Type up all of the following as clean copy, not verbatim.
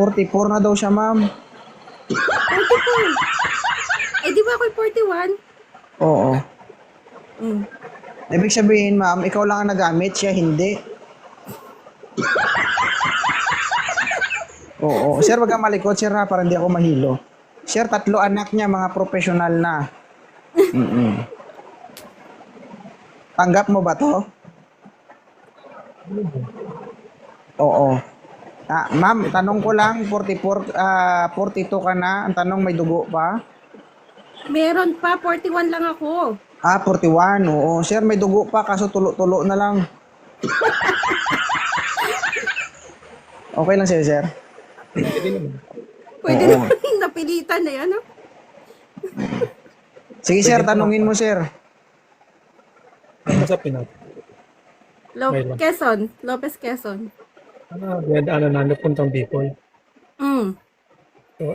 44 na daw siya, ma'am. 44. Eh, di ba ako'y 41? Oo. Mm. Ibig sabihin, ma'am, ikaw lang ang nagamit, siya hindi. Oo. Sir, wag kang malikot, sir, ha, para hindi ako mahilo. Sir, 3 anak niya, mga profesional na. Tanggap mo ba to? Oo. Ma'am, tanong ko lang, 42 ka na. Ang tanong, may dugo pa? Meron pa, 41 lang ako. 41. Oo. Sir, may dugo pa, kaso tulo-tulo na lang. Okay lang sa'yo, sir? Pwede Oo. naman napilitan na yan, no? Sige, sir, tanungin mo, sir. Ano sa Pinas? Mayroon. Quezon. Lopez Quezon. Ano na, napuntang Bicol. Mm. So,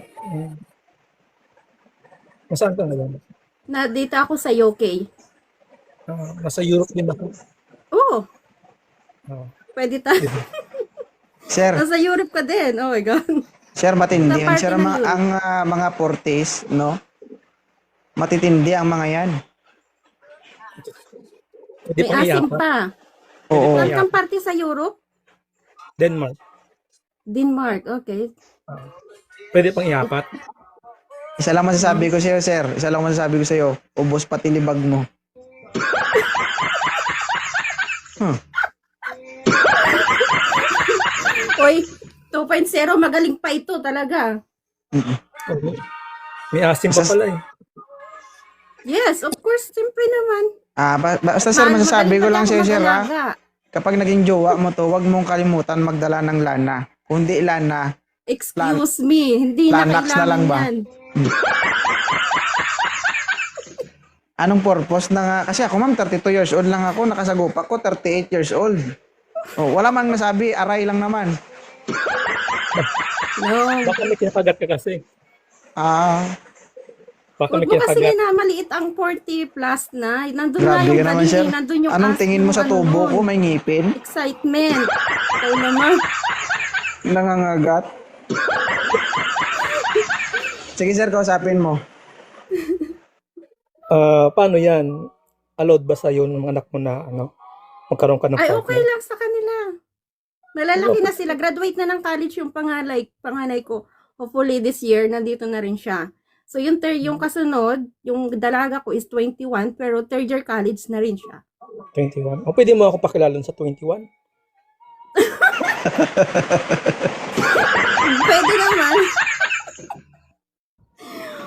nasaan ka ngayon? Dito ako sa UK. Nasa Europe din ako. Oo. Ah, Pwede tayo. Sir, Nasa Europe ka din. Oh my God. sir, matindi. Sa Sir, party ng ang mga 40s, no? Matitindi ang mga yan. Pwede May pang asim iyapat. pa. Oo. Saan kang party sa Europe? Denmark. Denmark. Okay. Pwede pang iyapat. Isa lang masasabi ko sa'yo, sir. Isa lang masasabi ko sa'yo. Ubos pati libag mo. Oy, 2.0 magaling pa ito talaga. Oo. May asim pa pala eh. Yes, of course. Siyempre naman. Basta sir, masasabi ko lang sa'yo, sir, ha? ha? Kapag naging jowa mo to, wag mong kalimutan magdala ng lana. Kundi lana, Excuse me. Hindi na Lanax na kailangan lang ba? yan. anong purpose na nga? Kasi ako, ma'am, 32 years old lang ako. Nakasagupa ko, 38 years old. Oh, wala man masabi, aray lang naman. No. Baka may kinakagat ka kasi. Baka Huwag may mo kasi kinakagat. na maliit ang 40 plus na. Nandun na Grabe yung ka naman, sir. galing. Nandun yung Anong tingin mo sa tubo ko? May ngipin? Excitement. Ikaw naman. Nangangagat? Sige, sir, kausapin mo. Paano yan? Allowed ba sa'yo ng mga anak mo na magkaroon ka ng Ay, partner? okay lang sa kanila. Malalaki na sila. Graduate na ng college yung panganay ko. Hopefully this year, nandito na rin siya. So, yung kasunod, yung dalaga ko is 21, pero third year college na rin siya. 21. O pwede mo ako pakilalan sa 21? Pwede naman.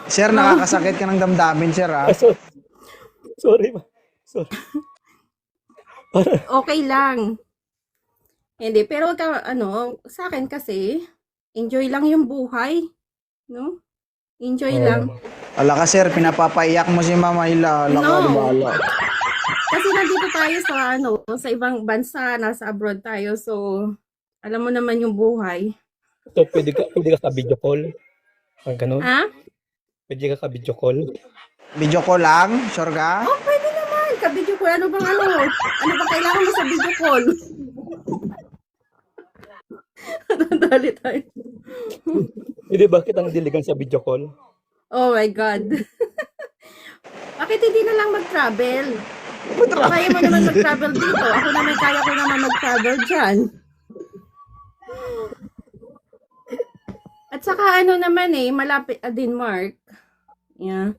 Sir, nakakasakit ka ng damdamin, sir, ha? Sorry. Sorry. Okay lang. Hindi, pero sa akin kasi, enjoy lang yung buhay. No? Enjoy lang. Ala ka, sir, pinapapaiyak mo si Mama Hila. Ala ka, No. bala. Kasi nandito tayo sa ibang bansa, nasa abroad tayo. So, alam mo naman yung buhay. So, pwede ka ka-video call? Ganun? Ha? Pwede ka ka-video call? Video ko lang, sure ka? Oh, pwede naman. Ka-video call. Ano bang Ano bang kailangan mo sa video call? Nadali tayo. Pwede ba kitang diligan sa video call? Oh my God. Bakit hindi na lang mag-travel? Kaya mo naman mag-travel dito. Ako naman, kaya ko naman mag-travel dyan. At saka naman malapit Denmark. Yeah.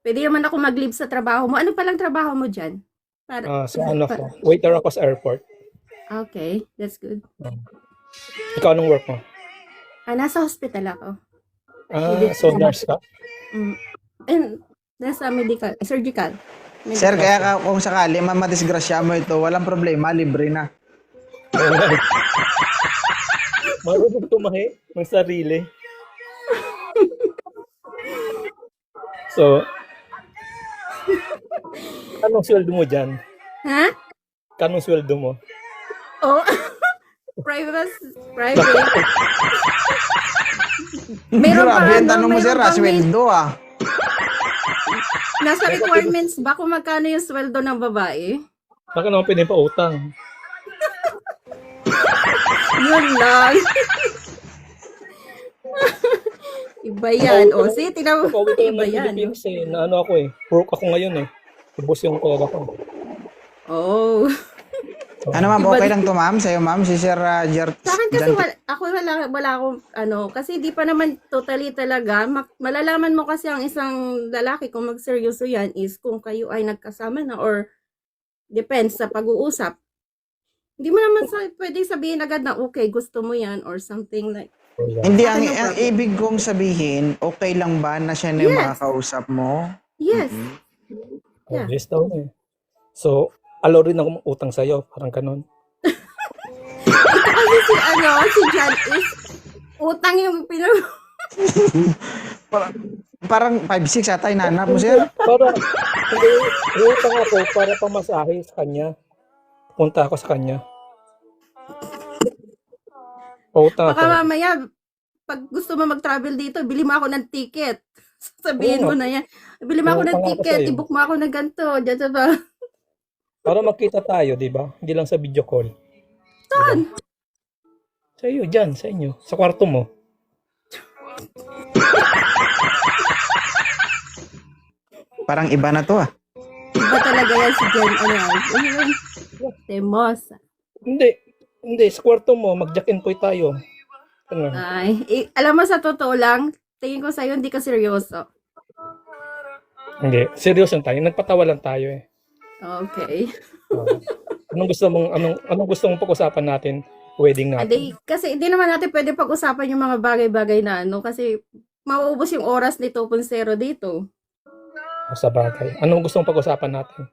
Pwede naman ako mag-leave sa trabaho mo. Ano palang trabaho mo dyan? Ko. Waiter ako sa airport. Okay, that's good. Ikaw anong work mo? Nasa hospital ako. So nurse ka? And nasa surgical. Sir, kaya kung sakali mamadisgrasya mo ito, walang problema, libre na. Marunong tumahi ng sarili. So, anong sweldo mo dyan? Ha? Kanong sweldo mo? Oh, private. Meron pa Grabe, tanong mo, sir, meron pang sweldo, ah. Nasa requirements ba kung magkano yung sweldo ng babae? Baka naman pwede pa utang. Yun lang. Iba yan. O, see, tingnan mo. Pauwi ko Iba ng yan. Philippines eh. Na ano ako eh. Broke ako ngayon eh. Ubus yung pera ko. Oh. Ano ma'am, Iba okay din. lang to ma'am? Sa'yo ma'am, si Sir Sa akin kasi Jan- wala akong kasi di pa naman totally talaga. Malalaman mo kasi ang isang lalaki kung magseryoso yan is kung kayo ay nagkasama na or depends sa pag-uusap. Hindi mo naman pwedeng sabihin agad na okay, gusto mo yan or something like. Hindi, Sa akin yung ang problem. ibig kong sabihin, okay lang ba na siya na yung Yes. makakausap mo? Yes. Oh, Yeah. yes daw eh. So, allow rin ako utang sa'yo. Parang ganun. Ito kasi si John is utang yung Parang 5'6" ata inanap mo, sir. Para, hindi, utang ako para pamasahe sa kanya. Punta ako sa kanya. Utang Baka ako. mamaya, pag gusto mo mag-travel dito, bili mo ako ng ticket. Sabihin Oo mo na yan. Bili mo ako ng Utang ako ticket, sa'yo. i-book mo ako ng ganito. Diyan sa ba? Para magkita tayo, di ba? Hindi lang sa video call. Saan? Sa iyo, dyan, sa inyo. Sa kwarto mo. Parang iba na to ah. Iba talaga yan si Jen. Temosa. Hindi, sa kwarto mo, mag-jack-in-poy tayo. Ano? Ay, alam mo sa totoo lang, tingin ko sa'yo hindi ka seryoso. Hindi, seryoso tayo. Nagpatawa lang tayo eh. Okay. Anong gusto mong pag-usapan natin? Wedding natin. Kasi hindi naman natin pwede pag-usapan yung mga bagay-bagay na kasi mauubos yung oras ni 2.0 dito. O sa bagay. Anong gusto mong pag-usapan natin?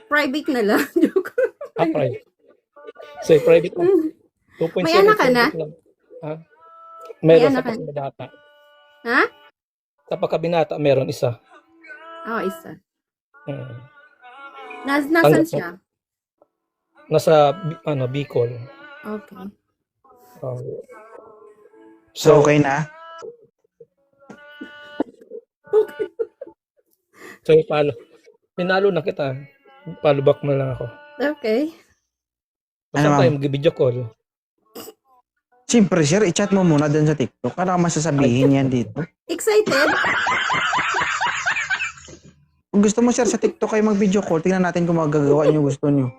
Private na lang. Joke. Private. Say, private na. 2.0. May anak ka na? Lang. Ha? Meron anak sa ka na? pagkabinata. Ha? Sa pagkabinata, meron isa. Isa. Hmm. Nasaan siya? Nasa, Bicol. Okay. Oh. So, okay na? So, pinalo na kita. Follow back mo lang ako. Okay. Basta Ano, tayo ma'am? mag-video call. Siyempre, sir, i-chat mo muna dun sa TikTok. Ano ka masasabihin yan dito? Excited? Kung gusto mo, sir, sa TikTok kayo mag-video call, tingnan natin kung magagawa nyo gusto nyo.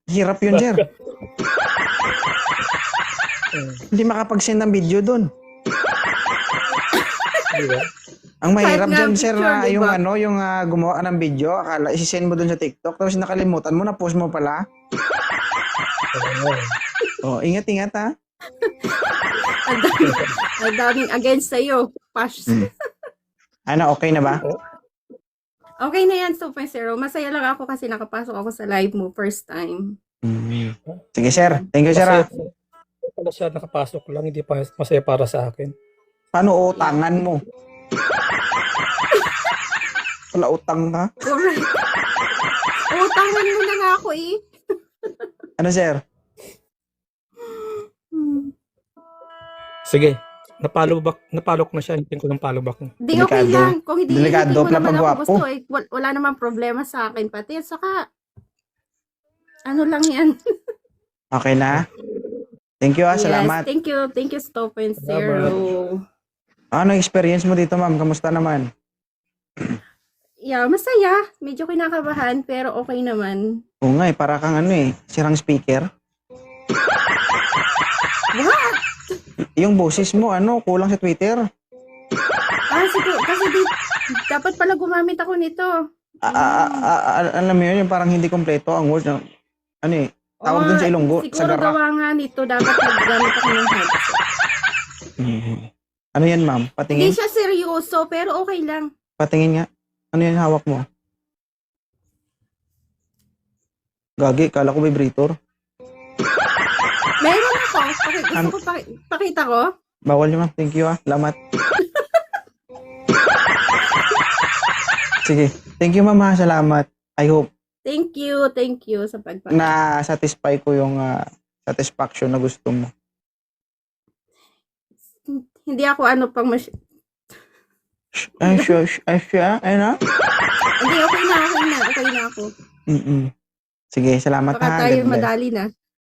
Hirap yun, sir. Hindi makapag-send ng video dun. Diba? Ang mahirap Kahit nga dyan, sir, picture, na diba? yung gumawa ka ng video, akala isi-send mo dun sa TikTok, tapos nakalimutan mo, na-post mo pala. Oh, ingat-ingat ha. Ang daming against sa'yo. Pash. Ano, okay na ba? Okay na yan, 2.0. Masaya lang ako kasi nakapasok ako sa live mo first time. Sige, sir. Thank you, sir. Masaya, Ha. pala siya nakapasok lang, hindi pa masaya para sa akin. Paano utangan mo? Wala utang ka? Correct. Utangan mo na nga ako eh. Ano, sir? Sige, napalo ko na siya, hindi ko ng follow back. Di okay Delikado. lang. Kung hindi Delikado mo pala naman pag ako gwapo. gusto eh. Wala namang problema sa akin pati. Saka, ano lang yan. Okay na? Thank you, ha. Yes, Salamat. thank you. Thank you, 2.0. Ano experience mo dito, ma'am? Kamusta naman? Yeah, masaya. Medyo kinakabahan, pero okay naman. Oo nga, para kang sirang speaker. What? Yung boses mo, kulang sa Twitter. Siguro, kasi dapat pala gumamit ako nito. Alam mo yun, yung parang hindi kompleto ang words. Tawag dun sa Ilonggo, sa Siguro Gara. gawa nga nito, dapat naggamit ako ng headset. Ano yan, ma'am? Hindi Patingin? siya seryoso, pero okay lang. Patingin nga. Ano yan hawak mo? Gagi, kala ko vibrator. Meron ako. Gusto ko pakita ko. Bawal nyo, ma'am. Thank you, ha. Salamat. Sige. Thank you, ma'am, ha. Salamat. I hope Thank you sa pagpapakita. na-satisfy ko yung satisfaction na gusto mo. Hindi ako pang Ay, siya. Ay, na? Hindi, okay na ako. Sige, salamat, Baka ha. tayo God bless. madali na.